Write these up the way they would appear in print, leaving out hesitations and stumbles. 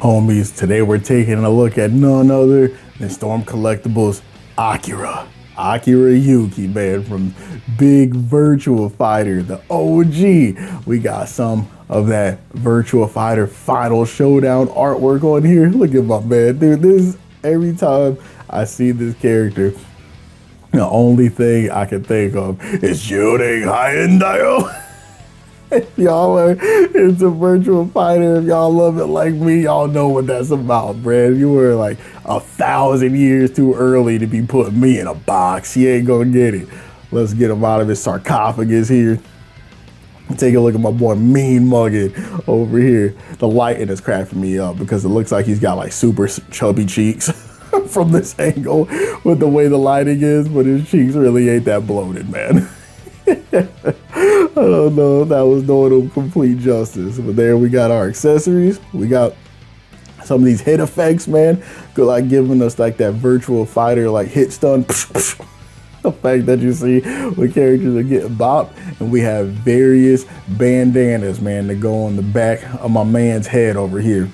homies. Today we're taking a look at none other than Storm Collectibles Akira Yuki, man, from big Virtua Fighter, the OG. We got some of that Virtua Fighter Final Showdown artwork on here. Look at my man, dude. This, every time I see this character, the only thing I can think of is shooting high and dial. If y'all are into Virtua Fighter, if y'all love it like me, y'all know what that's about, Brad. You were like 1,000 years too early to be putting me in a box. You ain't gonna get it. Let's get him out of his sarcophagus here. Take a look at my boy Mean Muggin over here. The lighting is cracking me up because it looks like he's got like super chubby cheeks from this angle with the way the lighting is, but his cheeks really ain't that bloated, man. I don't know if that was doing him complete justice, but there we got our accessories. We got some of these hit effects, man, like giving us like that Virtua Fighter like hit stun effect that you see when characters are getting bopped. And we have various bandanas, man, to go on the back of my man's head over here.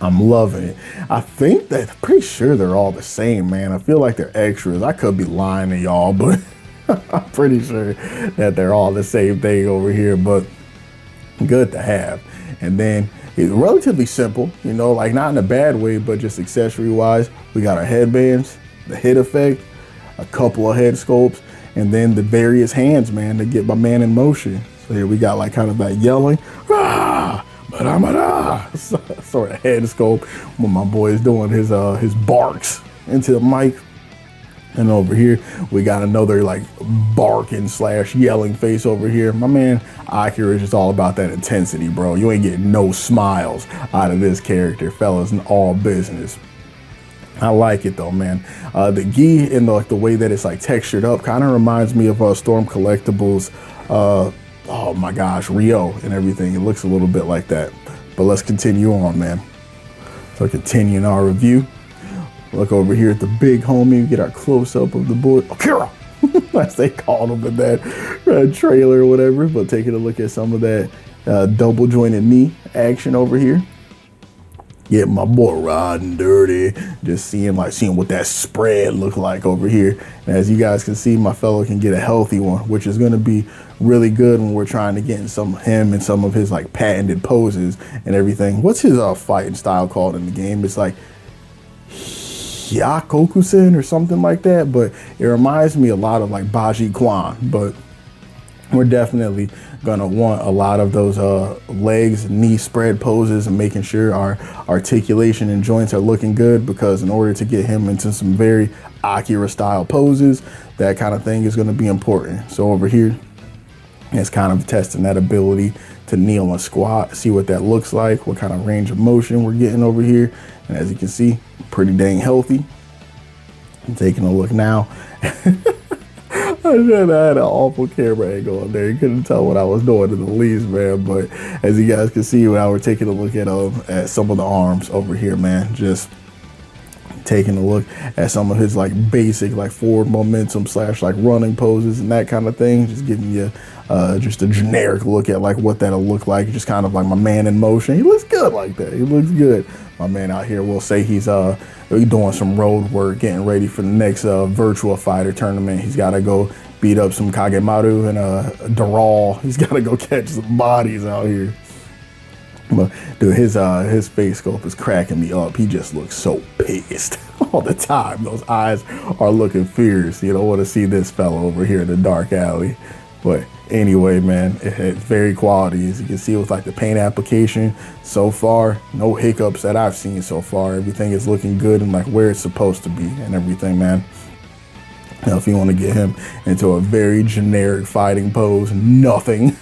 I'm loving it. I think that, pretty sure they're all the same, man. I feel like they're extras. I could be lying to y'all, but I'm pretty sure that they're all the same thing over here, but good to have. And then it's relatively simple, you know, like not in a bad way, but just accessory wise. We got our headbands, the hit effect, a couple of head sculpts, and then the various hands, man, to get my man in motion. So here we got like kind of that yelling, ah, sort of head sculpt when my boy is doing his barks into the mic. And over here, we got another like barking / yelling face over here. My man Akira is just all about that intensity, bro. You ain't getting no smiles out of this character, fellas, in all business. I like it though, man. The gi and the way that it's like textured up kind of reminds me of Storm Collectibles. Oh my gosh, Rio and everything. It looks a little bit like that. But let's continue on, man. So continuing our review. Look over here at the big homie. We get our close-up of the boy, Akira, as they called him in that trailer or whatever. But taking a look at some of that double jointed knee action over here. Yeah, my boy riding dirty. Just seeing what that spread look like over here. And as you guys can see, my fellow can get a healthy one, which is going to be really good when we're trying to get in him and some of his like patented poses and everything. What's his fighting style called in the game? It's like Hyakokusen or something like that, but it reminds me a lot of like Baji Kwan. But we're definitely gonna want a lot of those legs, knee spread poses, and making sure our articulation and joints are looking good, because in order to get him into some very Akira style poses, that kind of thing is going to be important. So over here, it's kind of testing that ability to kneel and squat, see what that looks like, what kind of range of motion we're getting over here. And as you can see, pretty dang healthy. I'm taking a look now. I had an awful camera angle on there. You couldn't tell what I was doing in the least, man. But as you guys can see, when I was taking a look at some of the arms over here, man, just taking a look at some of his like basic like forward momentum / like running poses and that kind of thing. Just giving you just a generic look at like what that'll look like. Just kind of like my man in motion. He looks good like that. He looks good. My man out here will say he's doing some road work, getting ready for the next Virtua Fighter tournament. He's got to go beat up some Kagemaru and Daral. He's got to go catch some bodies out here. But dude, his face sculpt is cracking me up. He just looks so pissed all the time. Those eyes are looking fierce. You don't want to see this fella over here in the dark alley. But anyway, man, it's very quality. As you can see with like the paint application so far, no hiccups that I've seen so far. Everything is looking good and like where it's supposed to be and everything, man. Now, if you want to get him into a very generic fighting pose, nothing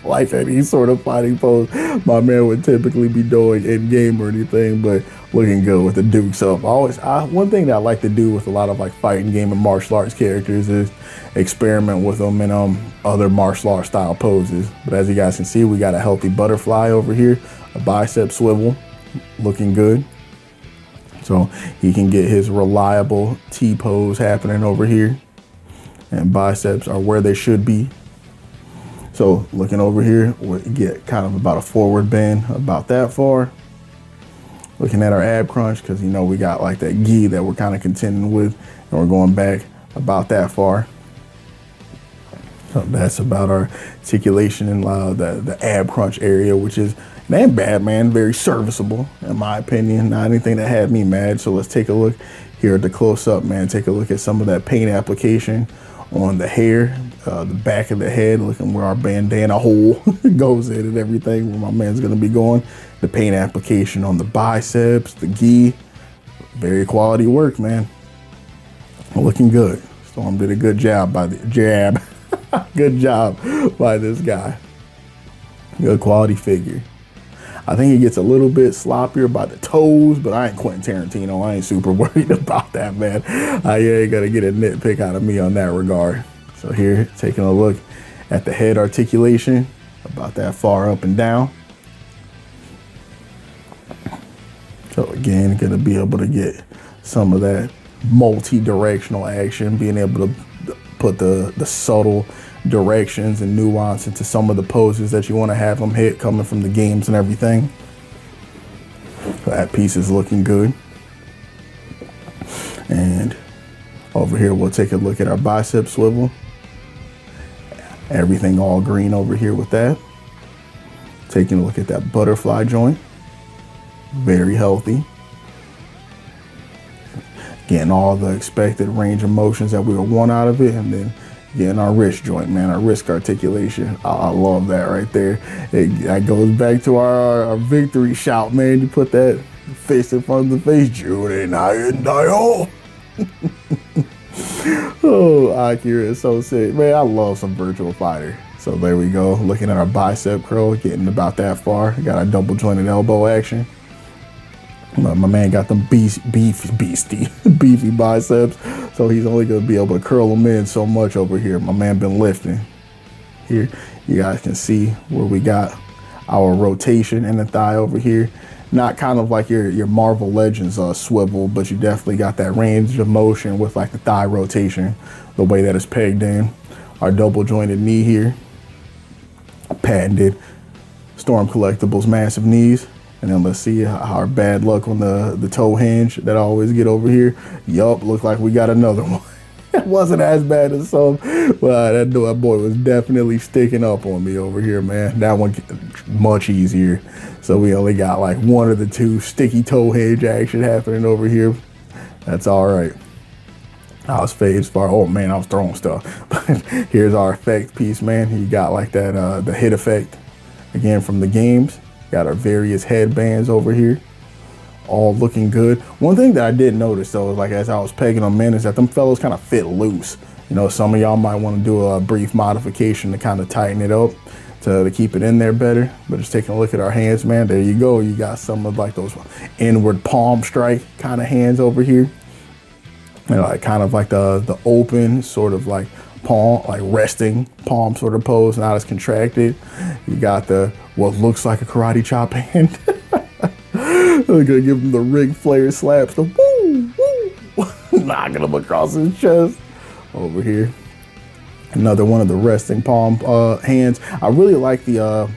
like any sort of fighting pose my man would typically be doing in game or anything, but looking good with the dukes up. One thing that I like to do with a lot of like fighting game and martial arts characters is experiment with them in other martial arts style poses. But as you guys can see, we got a healthy butterfly over here, a bicep swivel, looking good. So he can get his reliable T pose happening over here, and biceps are where they should be. So looking over here, we get kind of about a forward bend about that far. Looking at our ab crunch, because you know we got like that gi that we're kind of contending with, and we're going back about that far. So that's about our articulation and the ab crunch area, which is not bad, man. Very serviceable, in my opinion. Not anything that had me mad. So let's take a look here at the close up, man. Take a look at some of that paint application on the hair, the back of the head, looking where our bandana hole goes in and everything, where my man's gonna be going. The paint application on the biceps, the gi, very quality work, man. Looking good. Storm did a good job by the jab. Good job by this guy. Good quality figure. I think he gets a little bit sloppier by the toes, but I ain't Quentin Tarantino. I ain't super worried about that, man. You ain't gonna get a nitpick out of me on that regard. So here, taking a look at the head articulation, about that far up and down. So again, gonna be able to get some of that multi-directional action, being able to put the subtle directions and nuance into some of the poses that you want to have them hit coming from the games and everything. That piece is looking good. And over here, we'll take a look at our bicep swivel. Everything all green over here with that. Taking a look at that butterfly joint. Very healthy. Getting all the expected range of motions that we would want out of it, and then getting our wrist joint, man, our wrist articulation. I love that right there. That goes back to our victory shout, man. You put that fist in front of the face, Judy, Dio. Oh, Akira is so sick. Man, I love some Virtua Fighter. So there we go. Looking at our bicep curl, getting about that far. Got our double jointed elbow action. My man got them beefy biceps, so he's only gonna be able to curl them in so much over here. My man been lifting. Here, you guys can see where we got our rotation in the thigh over here. Not kind of like your Marvel Legends swivel, but you definitely got that range of motion with like the thigh rotation, the way that it's pegged in. Our double jointed knee here, patented Storm Collectibles massive knees. And then let's see our bad luck on the toe hinge that I always get over here. Yup, look like we got another one. It wasn't as bad as some, but that boy was definitely sticking up on me over here, man. That one much easier. So we only got like one of the two sticky toe hinge action happening over here. That's all right. I was phased far. Oh man, I was throwing stuff. But here's our effect piece, man. You got like that the hit effect again from the games. Got our various headbands over here, all looking good. One thing that I did notice though, is like as I was pegging them in, is that them fellows kind of fit loose. You know, some of y'all might want to do a brief modification to kind of tighten it up to keep it in there better. But just taking a look at our hands, man, there you go. You got some of like those inward palm strike kind of hands over here. And like kind of like the open sort of like palm, like resting palm sort of pose, not as contracted. You got the what looks like a karate chop hand. We're gonna give him the Ric Flair slaps, the woo woo, knocking him across his chest. Over here, another one of the resting palm hands. I really like the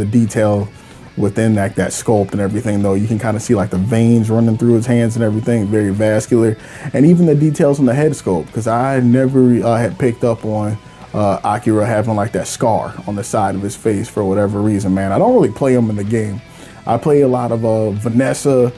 detail within that sculpt and everything, though. You can kind of see like the veins running through his hands and everything, very vascular. And even the details on the head sculpt, because I never had picked up on Akira having like that scar on the side of his face for whatever reason, man. I don't really play him in the game. I play a lot of Vanessa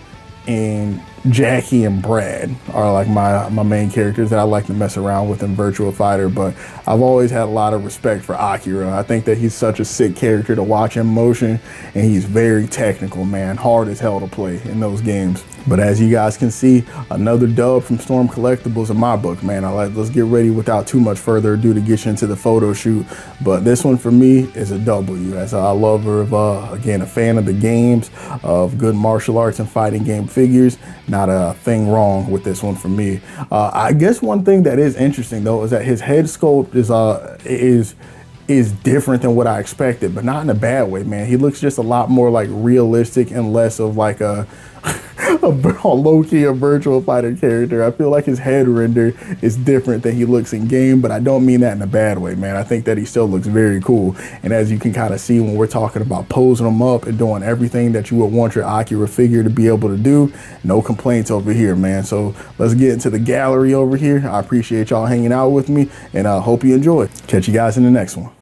and Jackie and Brad are like my main characters that I like to mess around with in Virtua Fighter, but I've always had a lot of respect for Akira. I think that he's such a sick character to watch in motion, and he's very technical, man. Hard as hell to play in those games. But as you guys can see, another dub from Storm Collectibles in my book, man. Let's get ready without too much further ado to get you into the photo shoot. But this one for me is a W, as I love her again, a fan of the games, of good martial arts and fighting game figures. Not a thing wrong with this one for me. I guess one thing that is interesting though is that his head sculpt is different than what I expected, but not in a bad way, man. He looks just a lot more like realistic and less of like a low-key a Virtua Fighter character. I feel like his head render is different than he looks in game, but I don't mean that in a bad way, man. I think that he still looks very cool. And as you can kind of see when we're talking about posing him up and doing everything that you would want your Akira figure to be able to do, no complaints over here, man. So let's get into the gallery over here. I appreciate y'all hanging out with me, and I hope you enjoy. Catch you guys in the next one.